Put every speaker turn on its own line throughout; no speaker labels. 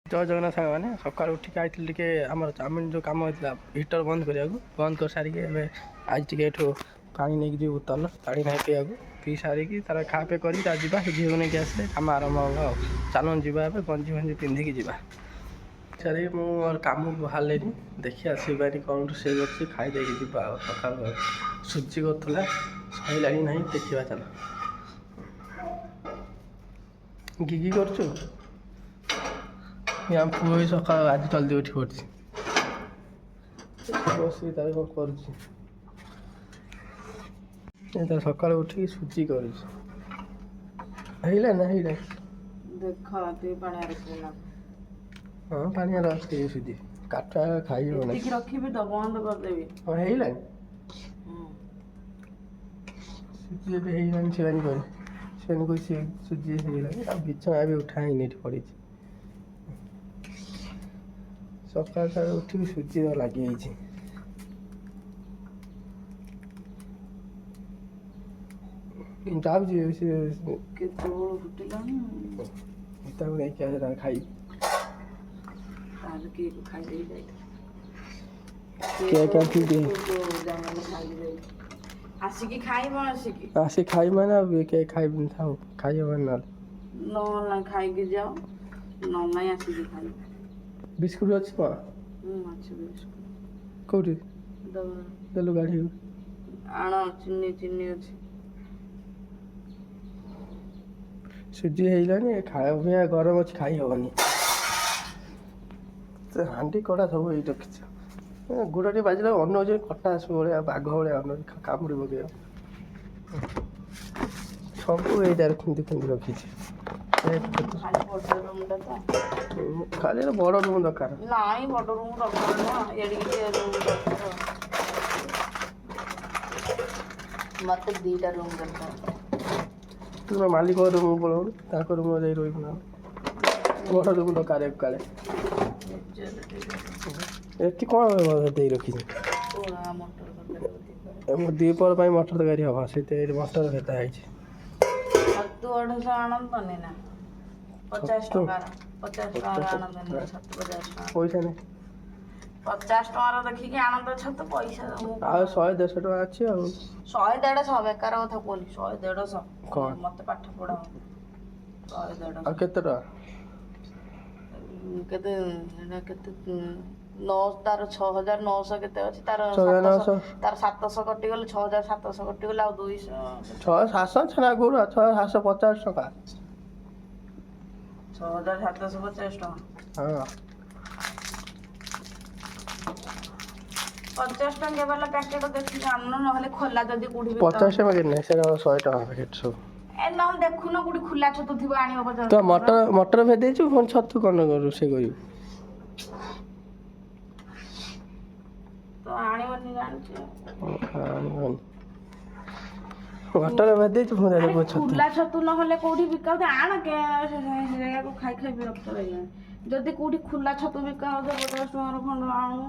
जय जगन्नाथ साग मैंने सका उठिक आई टे आम चाउमिन जो कम होता हिटर बंद करने बंद कर सारिके आज टे पा नहीं जी बोतल पा ना पीवा पी सारिकी तार खा पे कर झील नहीं आसे कम आरंभ हम चलन जावा गंजी फंजी पिंधिकी जा सारे मोर कम बाहर देखिए शिवानी कौन रोसे कर खाईदे सका सुजी करूला सैला ना देखा चल गिगी करुँ आम पुआ भी सका आज जल्दी उठी पड़ी बस तार कौन कर सका उठी सुजी कर ना हाँ पानी सुजी काट खाई
रखी बंद करदेवी
हाँ है सुजी शिवानी कह शिवानी कोई सुजी है बिछना भी उठाई पड़ी सका उठिक सुजी लगे खाई
आसिकी खाइब
आसी खाई मैंने खाई था खाई ना
खाई जाओ ना आसिकी खाई
बिस्कुट अच्छी माँ कौटी देलु गाड़ी
आण चिन्नी चिन्नी अच्छी
सुजी है खाया गरम अच्छी खाई हेनी हांडी कड़ा सब ये रखी गुड़ा टे बाजिला अन्न कटा आस भाया बाघ भाया अन्न कामुड़ी पकड़ सब ये खुंदी खुंदी रखी खाली बड़ रूम दरकार
नाई बड़ रूम मत दीटा रूम दरकार
तुम मालिक रूम बोलो रूम जाई रही बड़ रूम दरकार काले एति कौन दे रखी दीपर मटर तरकारी हम से मटर भेटा है
250 आनंदनी ना 50 टका
पैसा नहीं
50 टकार देखिए आनंद छत पैसा
100-150 टका अच्छी
100-150 बेकार कथा कहली 100-150 मत पाठ पढ़ा 100-150
केते टका
केते नौ तार 6900 केते अछि तार 700 कटि गले 6700 कटि गले आ 200
6700 छना गुरु 6750 टका
6750 टका
हां
50 टका वाला पैकेट देखि आनन नहले खोला जदी कुडी
50 टका के नै से 100 टका पैकेट सब
ए न देखु न कुडी खुला छतु थिबो आनियो 50
तो मटर भे देछु फोन छतु कोन करू से करियो
तो आनिबनी जानछि
मटर भे देछु फोन दे छतु
खुला छतु नहले कोडी बिकाउ दे आन के जगह को खाई खाई विरक्त रही जदी कोडी खुला छतु बिकाउ दे 50 टका खंड आनु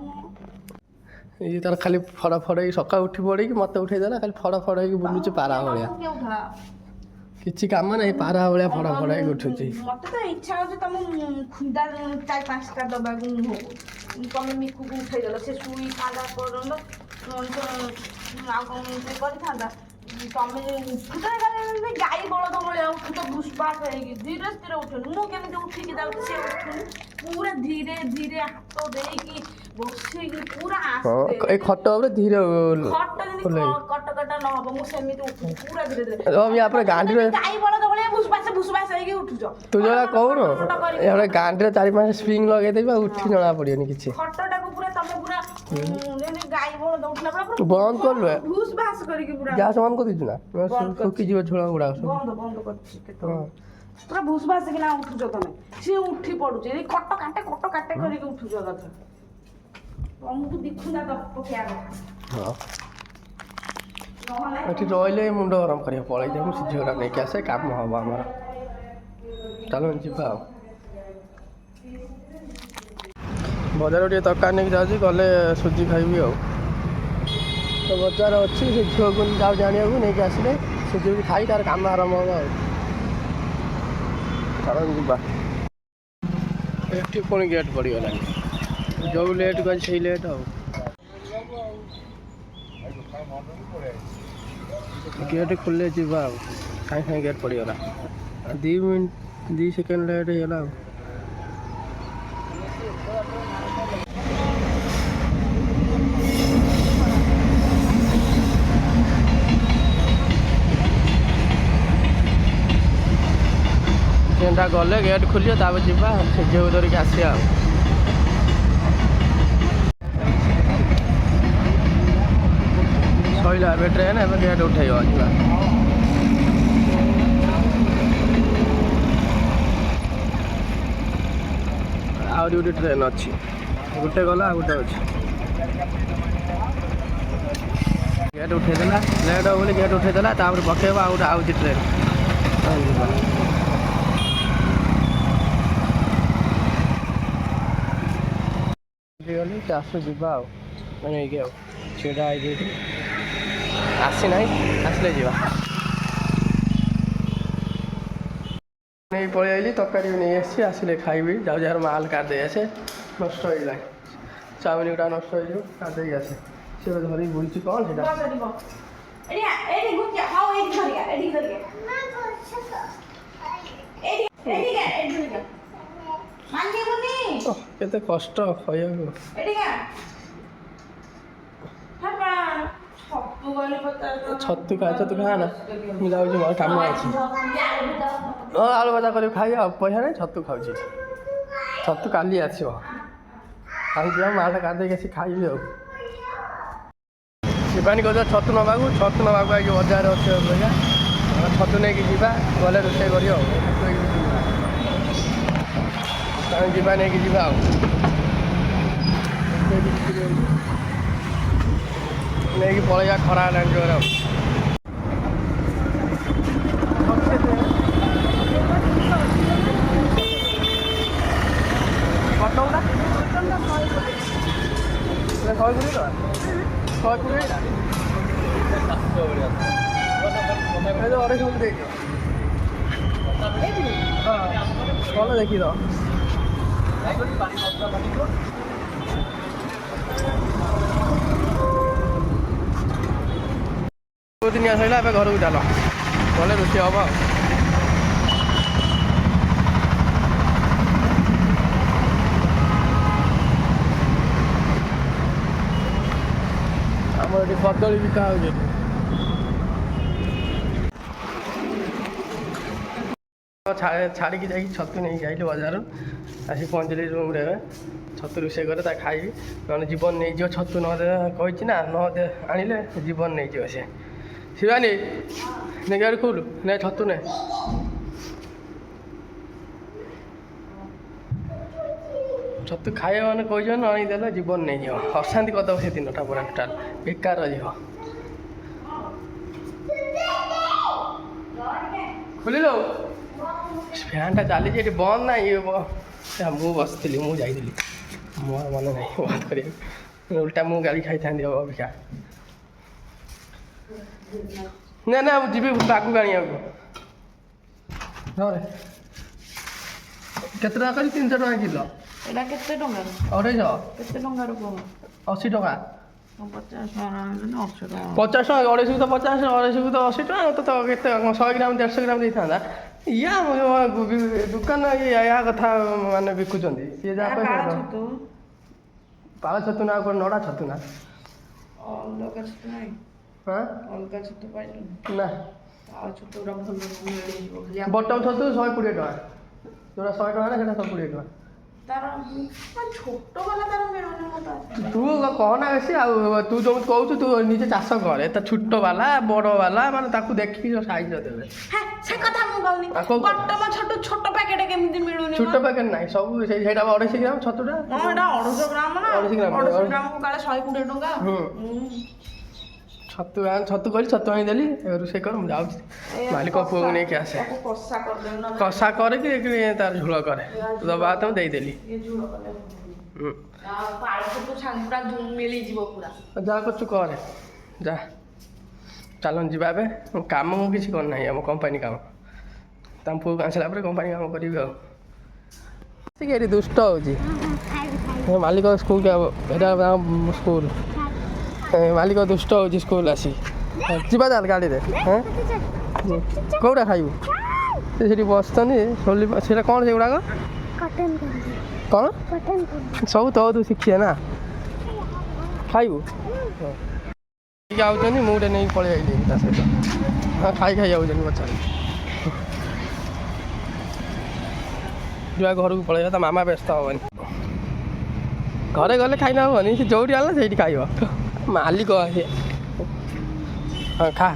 ये तार खाली फड़ा फड़ा सका उठी पड़ी कि मत उठे देला खाली फड़ा फड़ा बुलुची पारा भलिया किछि काम नहीं पारा भलिया फड़ा फड़ा उठुची
मत तो इच्छा हो तम खुंदा 4-5 टा दबा गुन हो तम मिकु को उठै देला से सुई खादा करन तो आ कोन से कर थांदा तमे उठुता गाई बळद भलिया उठु तो घुसबाट हेगी धीरे धीरे उठन मु केमे उठी कि जाउ से उठुन पूरा धीरे धीरे हाथ देई कि बसी पूरा आस्ते
ए खट ऊपर धीरे
खट कट कट न हो मु सेमिति उठु पूरा धीरे धीरे
अब यहाँ पर गांडी रे
गाई बळद भलिया घुसबास हेगी उठुज
तू जरा कहू न एबे गांडी रे 4-5 स्प्रिंग लगे देबा उठी जणा पड़ियनी किछि
खटटा को पूरा तमे पूरा गाई बळद उठला पूरा
बंद कर लो
घुसबास करिके पूरा
गैस बंद कर दिछु ना सुकी जीव छोड़ा उड़ा
बंद कर केतो पूरा घुसबास कि ना उठुज तमे से उठी पडुछ ए कट काटे करिके उठुज कथा हमको दिखुना त पकिया
हां एठी रहिले मुंड गरम करिया पळै जाम से झोरा नै के आसे काम हबा हमरा चलो जिबा बजार टे तरकारी नहीं जाऊँगी गले सुजी खाइबी आ तो बजार अच्छी से झील को जाऊ जाना नहीं आसिले सुजी खाई तार काम आरंभ हम चल ଏଠି ପୁଣି ଗେଟ୍ ପଡ଼ିଗଲାଣି ଯେଉଁ ଲେଟ୍ କରି ସେଇ ଲେଟ୍ ଆଉ ଗେଟ୍ ଖୋଲିଲେ ଯିବା ଆଉ ସାଙ୍ଗେ ସାଙ୍ଗେ ଗେଟ୍ ପଡ଼ିଗଲା 2 ମିନିଟ୍ 2 ସେକେଣ୍ଡ ଲେଟ୍ ହେଇଗଲା ଆଉ ट्रेनटा गले गेट खोलिए तापर जीवा से झील धरिक आसिया सैला ए ट्रेन ए गेट उठे जा आहरी गोटे ट्रेन अच्छी गोटे गला गोटे अच्छी गेट उठेदेला लेट हो बोली गेट उठेदेला पकेबा आ गोटे आउची ट्रेन गली आसु जा मैंने छेड़ा आसी ना आसले जा नहीं पलि आई तरकारी नहीं आसी आसिले खाइबी जाऊ जार माल काटदे आसे नष्ट हो चाउमिन गुटा नष्ट हो काटदे आसे से धरी बुलची कौन केते कष्ट खाइबा छतु खा छतु खा ना मुझे मोर कम अच्छी आलू भजा कर खाई पैसा नहीं छतु खाऊ छतु काली आसो माल काटदे खाइबी शिवानी कह छतु नवा आई बजार अच्छे छतु नहीं जा गले रोसे कर जीवा नहीं जीवा नहीं पलैया खरा जोर भल देखी दिन सैला ए घर को चल गले रोषे हम आम ये कदली बिका छाड़ी जा छतु नहीं जाइली बजार आसी पहुँचली रूम रे छतु रोषे करे खाइबी ना जीवन नहीं जाओ छतु न कही ना न आनिले जीवन नहीं जाओ से शिवानी नहीं गाड़ी खोल नहीं छतु नहीं छतु खाए मैंने कही आनीदे जीवन नहीं जाओ अशांति करदेव से दिन पूरा टोटाल बेकार जीव खोल लो फैनटा चली बंद ना ये मुझे बसती मुझे जाइली मोर मन ना बंद कर उल्टा मुझे गाड़ी खाई था अबिका ना ना जी आगू आने केते टका कर 300 टका किलो
एटा केते टंगा
250
केते टंगा रो
80 टका
50 टका
50 टका 250 तो 50 250 तो 80 टका तो केते 100 ग्राम 150 ग्राम दे था या दुकान या कथा माने बिकुचंदी ये जा पैसा पाल छतु ना नड़ा छतु ना
अलगा छतु नहीं
हाँ
अलगा छतु पाइल
ना
आ छतु रा भल मिल
बटम छतु 120 टका जोड़ा 100 टका ना सेटा 120 टका
तार छोट वाला तार मिलुनी मत
तू कहना बेसी आ तू जो कहू तू निजे चाष करे तो छोट वाला बड़ वाला माने ताकू देखि जो साइज रे देबे
हां से कथा मु गाउनी बटम छोट पैकेट केमिति मिलुनी
छोट पैकेट नाही सब सेटा 250 ग्राम छतुटा
हां एटा 250 ग्राम ना 250 ग्राम को काले 120 टका
छतु छतु कहली छतु आनी देली रोषे कर जाऊँ मालिक पुआ को नहीं आसे कषा करे कि तार झोल करे दबा तो देदेली जा कर कर जा चलन जा कम मु किसी करना आम कंपानी काम तम पुआ को आसला कंपानी काम करी ଟିକେ ଏଠି ଦୁଷ୍ଟ ହେଉଛି ମାଲିକ ସ୍କୁଲ ଏଇଟା ସ୍କୁଲ ମାଲିକ ଦୁଷ୍ଟ ହେଉଛି ସ୍କୁଲ ଆସି ଯିବା ତାହେଲେ ଗାଡ଼ିରେ ହଁ କେଉଁଟା ଖାଇବୁ ସେ ସେଠି ବସିଛନ୍ତି ସେଇଟା କ'ଣ ସେଗୁଡ଼ାକ କ'ଣ ସବୁ ତ ତୁ ଶିଖିବେ ନା ଖାଇବୁ ଆଉଛନ୍ତି ମୁଁ ଗୋଟେ ନେଇକି ପଳେଇ ଆଇଲି ତା ସହିତ ହଁ ଖାଇ ଯାଉଛନ୍ତି ପଛରେ ଯିବା ଘରକୁ ପଳେଇବା ତା ମାମା ବ୍ୟସ୍ତ ହେବନି ଘରେ ଗଲେ ଖାଇନା ହେବନି ସେ ଯେଉଁଠି ଆଣିଲା ସେଇଠି ଖାଇବ ମାଲିକ ସେ ହଁ ଖା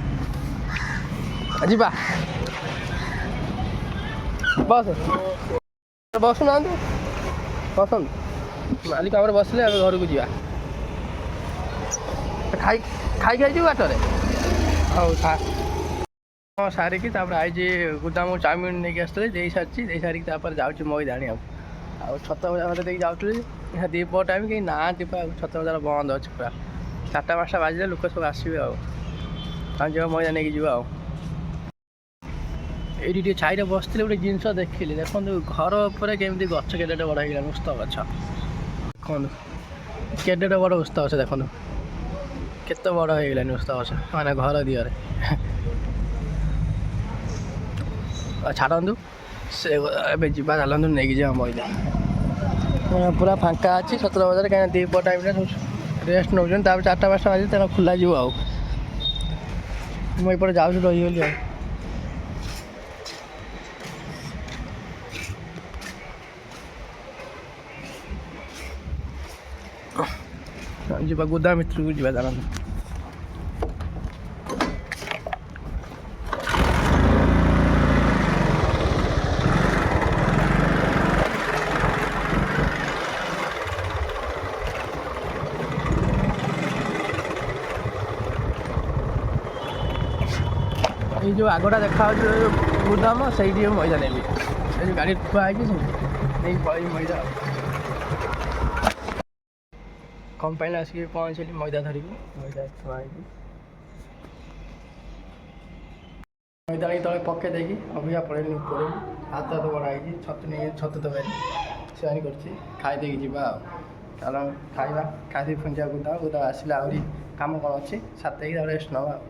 ଯିବା ବସୁନାହାନ୍ତି ବସନ୍ତୁ ମାଲିକ ଆମର ବସିଲେ ଆମେ ଘରକୁ ଯିବା ଖାଇଯିବୁ ବାଟରେ ହଉ ଖା ହଁ ସାରିକି ତାପରେ ଆଇଛି ଗୋଦାମ ଚାଉମିନ ନେଇକି ଆସିଥିଲି ଦେଇ ସାରିକି ତାପରେ ଯାଉଛି ମଇଦା ଆଣିବାକୁ ଆଉ ଛତ ଭଜା ମୋତେ ଦେଇକି ଯାଉଥିଲି ଦ୍ୱିପହର ଟାଇମ୍ କେହି ନାହାନ୍ତି ପା ଛତ ଭଜାର ବନ୍ଦ ଅଛି ପୁରା 4ଟା 5ଟା ବାଜିଲେ ଲୋକ ସବୁ ଆସିବେ ଆଉ ଯିବା ମଇଦା ନେଇକି ଯିବା ଆଉ ଏଇଠି ଟିକେ ଛାଇରେ ବସିଥିଲେ ଗୋଟେ ଜିନିଷ ଦେଖିଲି ଦେଖନ୍ତୁ ଘର ଉପରେ କେମିତି ଗଛ କେତେ ବଡ଼ ହେଇଗଲାଣି ଓସ୍ତ ଗଛ ଦେଖନ୍ତୁ କେତେ ବଡ଼ ଓସ୍ତ ଗଛ ଦେଖନ୍ତୁ କେତେ ବଡ଼ ହେଇଗଲାଣି ଓସ୍ତ ଗଛ ମାନେ ଘର ଦିହରେ ଛାଡ଼ନ୍ତୁ ସେ ଏବେ ଯିବା ଚାଲନ୍ତୁ ନେଇକି ଯିବା ମଇଦା ପୁରା ଫାଙ୍କା ଅଛି 17 ବଜାରେ କାହିଁକିନା ଦ୍ୱିପହର ଟାଇମ୍ରେ ରେଷ୍ଟ ନେଉଛନ୍ତି ତାପରେ 4ଟା 5ଟା ବାଜିଲେ ତାର ଖୋଲା ଯିବ ଆଉ ମୁଁ ଏପଟେ ଯାଉଛି ରହିଗଲି ଆଉ ଯିବା ଗୋଦାମ ଭିତରକୁ ଯିବା ଚାଲନ୍ତୁ এই ଯେଉଁ ଆଗଟା ଦେଖାଯାଉଛି ଗୋଦାମ ସେଇଠି ମଇଦା ନେବି ସେ ଯେଉଁ ଗାଡ଼ି ଥୁଆ ହେଇଛି ସେଇଠି ନେଇକି ପଳେଇବି ମଇଦା ଆଉ କମ୍ପାନୀ ଆସିକି ପହଞ୍ଚିଲି ମଇଦା ଧରିକି ମଇଦା ଥୁଆ ହେଇକି ମଇଦା ଆଣିକି ତଳେ ପକେଇ ଦେଇକି ଅଭିକା ପଳେଇଲି ଉପରେ ହାତ ବଡ଼ା ହେଇଛି ଛତୁ ନେଇକି ଛତୁ ତରକାରୀ ସେ ଆଣି କରିଛି ଖାଇ ଦେଇକି ଯିବା ଆଉ ଚାଲ ଖାଇବା ଖାଇଦେଇ ପୁଣି ଯିବା ଗୋଦାମ ଆସିଲେ ଆହୁରି କାମ କ'ଣ ଅଛି ସାତ ଦେଇକି ତାପରେ ରେଷ୍ଟ ନେବା ଆଉ